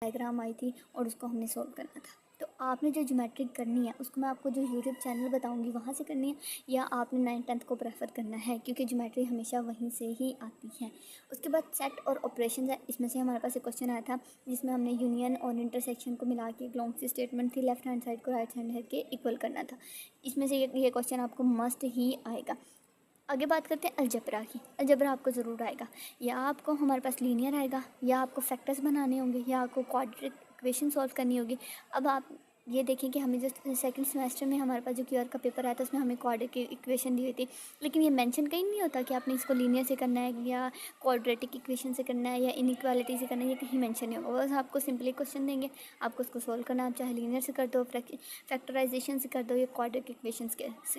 Diagram I थी और उसको हमने सॉल्व करना था। तो आपने जो ज्योमेट्रिक करनी है उसको मैं आपको जो यूट्यूब चैनल बताऊंगी वहाँ से करनी है, या आपने 9th-10th को प्रेफर करना है, क्योंकि ज्योमेट्री हमेशा वहीं से ही आती है। उसके बाद सेट और ऑपरेशन है, इसमें से हमारे पास एक क्वेश्चन आया था जिसमें हमने यूनियन और इंटरसेक्शन को मिला के एक लॉन्ग सी स्टेटमेंट थी, लेफ्ट हैंड साइड को राइट हैंड साइड के इक्वल करना था। इसमें से ये क्वेश्चन आपको मस्ट ही आएगा। आगे बात करते हैं अलजबरा की। अलजबरा आपको ज़रूर आएगा, या आपको हमारे पास लीनियर आएगा, या आपको फैक्टर्स बनाने होंगे, या आपको क्वाड्रेटिक इक्वेशन सॉल्व करनी होगी। अब आप ये देखें कि हमें जो सेकंड सेमेस्टर में हमारे पास जो क्यूआर का पेपर आया था उसमें हमें क्वाड्रेटिक इक्वेशन दी हुई थी, लेकिन ये मेंशन कहीं नहीं होता कि आपने इसको लीनियर से करना है या क्वाड्रेटिक इक्वेशन से करना है या इनइक्वालिटी से करना है, ये कहीं मेंशन नहीं होगा। बस आपको सिंपली क्वेश्चन देंगे, आपको उसको सॉल्व करना, आप चाहे लीनियर से कर दो, फैक्टराइजेशन से कर दो, या क्वाड्रेटिक इक्वेशन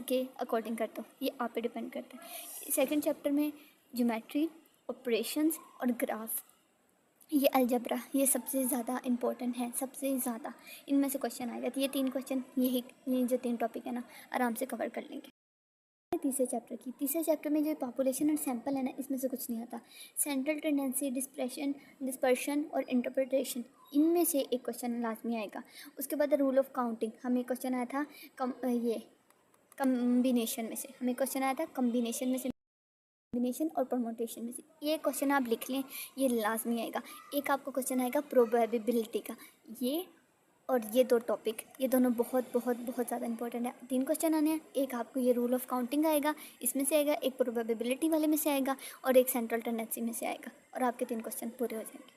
के अकॉर्डिंग कर दो, ये आप पे डिपेंड करता है। सेकेंड चैप्टर में ज्योमेट्री, ऑपरेशंस और ग्राफ, ये अलजबरा, ये सबसे ज़्यादा इंपॉर्टेंट है, सबसे ज़्यादा इनमें से क्वेश्चन आएगा। तो ये 3 क्वेश्चन, ये जो 3 टॉपिक है ना, आराम से कवर कर लेंगे। तीसरे चैप्टर में जो पॉपुलेशन और सैंपल है ना, इसमें से कुछ नहीं आता। सेंट्रल टेंडेंसी, डिस्पर्शन और इंटरप्रिटेशन, इनमें से एक क्वेश्चन लाजमी आएगा। उसके बाद रूल ऑफ काउंटिंग, हमें क्वेश्चन आया था कम्बिनेशन में से, कॉम्बिनेशन और परमुटेशन में से। ये क्वेश्चन आप लिख लें, ये लाजमी आएगा। एक आपको क्वेश्चन आएगा प्रोबेबिलिटी का, ये और ये 2 टॉपिक, ये दोनों बहुत बहुत बहुत ज़्यादा इंपॉर्टेंट है। 3 क्वेश्चन आने हैं, एक आपको ये रूल ऑफ काउंटिंग आएगा, इसमें से आएगा, एक प्रोबेबिलिटी वाले में से आएगा, और एक सेंट्रल टेंडेंसी में से आएगा, और आपके 3 क्वेश्चन पूरे हो जाएंगे।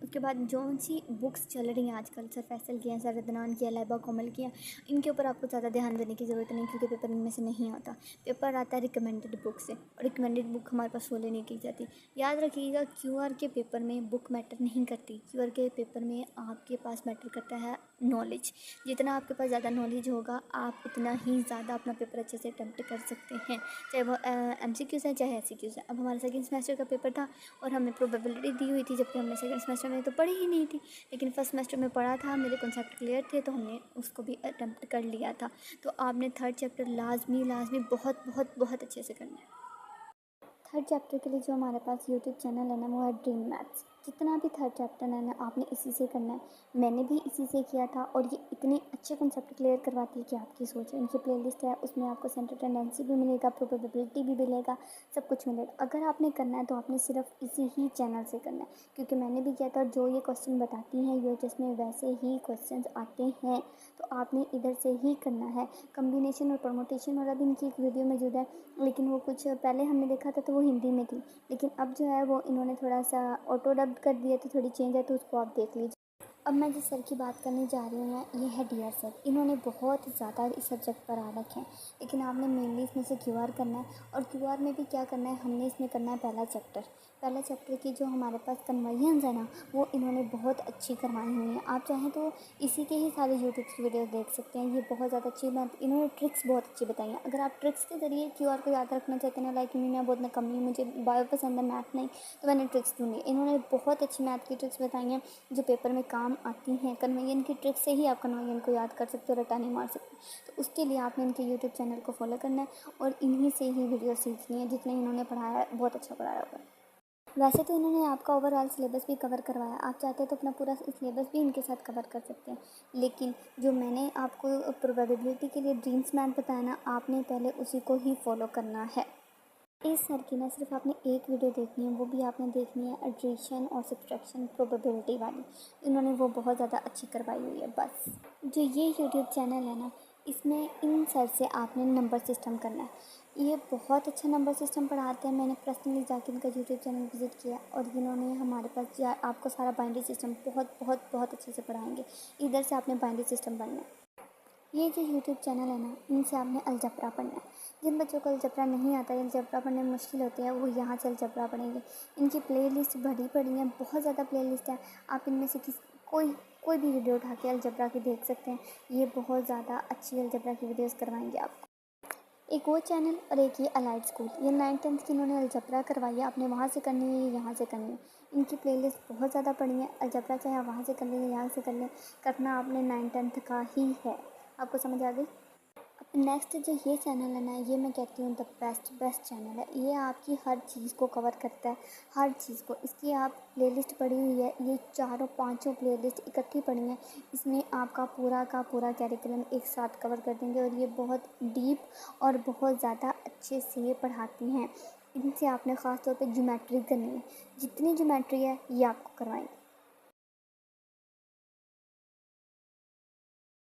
उसके बाद जो सी बुक्स चल रही हैं आजकल, सर फैसल की हैं, सर अदनान की, लाइबा कोमल की हैं, इनके ऊपर आपको ज़्यादा ध्यान देने की ज़रूरत नहीं, क्योंकि पेपर इनमें से नहीं आता। पेपर आता है रिकमेंडेड बुक से, और रिकमेंडेड बुक हमारे पास फॉलो नहीं की जाती। याद रखिएगा, क्यूआर के पेपर में बुक मैटर नहीं करती, क्यूआर के पेपर में आपके पास मैटर करता है नॉलेज। जितना आपके पास ज़्यादा नॉलेज होगा, आप उतना ही ज़्यादा अपना पेपर अच्छे से अटैम्प्ट कर सकते हैं, चाहे वो MCQs है चाहे SCQs है। अब हमारा सेकेंड सेमेस्टर का पेपर था और हमें प्रोबेबिलिटी दी हुई थी, जबकि हमने सेकेंड सेमेस्टर में तो पढ़ी ही नहीं थी, लेकिन फर्स्ट सेमेस्टर में पढ़ा था, मेरे कॉन्सेप्ट क्लियर थे, तो हमने उसको भी अटैम्प्ट कर लिया था। तो आपने थर्ड चैप्टर लाजमी बहुत बहुत बहुत अच्छे से करना है। थर्ड चैप्टर के लिए जो हमारे पास यूट्यूब चैनल है ना, वो है ड्रीम मैथ्स। जितना भी थर्ड चैप्टर है ना, आपने इसी से करना है। मैंने भी इसी से किया था, और ये इतने अच्छे कॉन्सेप्ट क्लियर करवाती है कि आपकी सोच है। इनकी प्लेलिस्ट है, उसमें आपको सेंट्रल टेंडेंसी भी मिलेगा, प्रोबेबिलिटी भी मिलेगा, सब कुछ मिलेगा। अगर आपने करना है तो आपने सिर्फ इसी ही चैनल से करना है, क्योंकि मैंने भी किया था, और जो ये क्वेश्चन बताती हैं यूएचएस में वैसे ही क्वेश्चन आते हैं, तो आपने इधर से ही करना है। कम्बिनेशन और परमुटेशन और अब इनकी एक वीडियो मौजूद है, लेकिन वो कुछ पहले हमने देखा था तो वो हिंदी में थी, लेकिन अब जो है वो इन्होंने थोड़ा सा ऑटो डब्ड कर दिया, तो थोड़ी चेंज है, तो उसको आप देख लीजिए। अब मैं जिस सर की बात करने जा रही हूँ ना, ये है डियर सर। इन्होंने बहुत ज़्यादा इस सब्जेक्ट पर आ रखे हैं, लेकिन आपने मेनली इसमें से क्यूआर करना है, और क्यूआर में भी क्या करना है, हमने इसमें करना है पहला चैप्टर की जो हमारे पास कन्वर्जन्स है ना, वो इन्होंने बहुत अच्छी करवाई हुई हैं। आप चाहें तो इसी के ही सारे यूट्यूब की वीडियो देख सकते हैं, ये बहुत ज़्यादा अच्छी मैथ, इन्होंने ट्रिक्स बहुत अच्छी बताई हैं। अगर आप ट्रिक्स के ज़रिए क्यूआर को याद रखना चाहते हैं ना, लाइक मैं बहुत ना कमी, मुझे बायो पसंद है, मैथ नहीं, तो मैंने ट्रिक्स ढूंढी। इन्होंने बहुत अच्छी मैथ की ट्रिक्स बताई हैं जो पेपर में काम आती हैं। कन्वर्जन की ट्रिक से ही आप कन्वर्जन को याद कर सकते हो, रटा नहीं मार सकते। तो उसके लिए आपने इनके यूट्यूब चैनल को फॉलो करना है, और इन्हीं से ही वीडियो सीखनी है। जितने इन्होंने पढ़ाया है बहुत अच्छा पढ़ाया होगा। वैसे तो इन्होंने आपका ओवरऑल सिलेबस भी कवर करवाया, आप चाहते हैं तो अपना पूरा सिलेबस भी इनके साथ कवर कर सकते हैं, लेकिन जो मैंने आपको प्रोबेबिलिटी के लिए ड्रीम्स मैथ बताया ना, आपने पहले उसी को ही फॉलो करना है। इस सर की ना सिर्फ आपने एक वीडियो देखनी है, वो भी आपने देखनी है एडिशन और सब्ट्रैक्शन प्रोबेबिलिटी वाली। इन्होंने वो बहुत ज़्यादा अच्छी करवाई हुई है। बस जो ये यूट्यूब चैनल है ना, इसमें इन सर से आपने नंबर सिस्टम करना है। ये बहुत अच्छा नंबर सिस्टम पढ़ाते हैं। मैंने पर्सनली जाके इनका यूट्यूब चैनल विज़िट किया, और इन्होंने हमारे पास आपको सारा बाइनरी सिस्टम बहुत बहुत बहुत अच्छे से पढ़ाएंगे। इधर से आपने बाइनरी सिस्टम पढ़ना है। ये जो यूट्यूब चैनल है ना, इनसे आपने अलजबरा पढ़ना है। जिन बच्चों को अलजबरा नहीं आता, अलजबरा पढ़ने में मुश्किल होती है, वो यहाँ से अलजबरा पढ़ेंगे। इनकी प्लेलिस्ट भरी पड़ी है, बहुत ज़्यादा प्लेलिस्ट है। आप इनमें से कोई भी वीडियो उठा के अलजबरा की देख सकते हैं। ये बहुत ज़्यादा अच्छी अलजबरा की वीडियोस करवाएंगे आपको। एक वो चैनल और एक ये अलाइड स्कूल, ये 9th-10th की इन्होंने अलजबरा करवाई है। आपने वहाँ से करनी है, यहाँ से करनी है। इनकी प्लेलिस्ट बहुत ज़्यादा पड़ी है। अलजबरा चाहे आप वहाँ से कर लें या यहाँ से कर लें, करना आपने 9th-10th का ही है। आपको समझ आ गई? अब नेक्स्ट जो ये चैनल है ना, ये मैं कहती हूँ द बेस्ट चैनल है। ये आपकी हर चीज़ को कवर करता है, हर चीज़ को। इसकी आप प्लेलिस्ट पड़ी हुई है, ये चारों पांचों प्लेलिस्ट इकट्ठी पड़ी हैं। इसमें आपका पूरा का पूरा कैरिकुलम एक साथ कवर कर देंगे और ये बहुत डीप और बहुत ज़्यादा अच्छे से ये पढ़ाती हैं। इनसे आपने ख़ास तौर पे ज्योमेट्री करनी है, जितनी ज्योमेट्री है ये आपको करवाएंगे।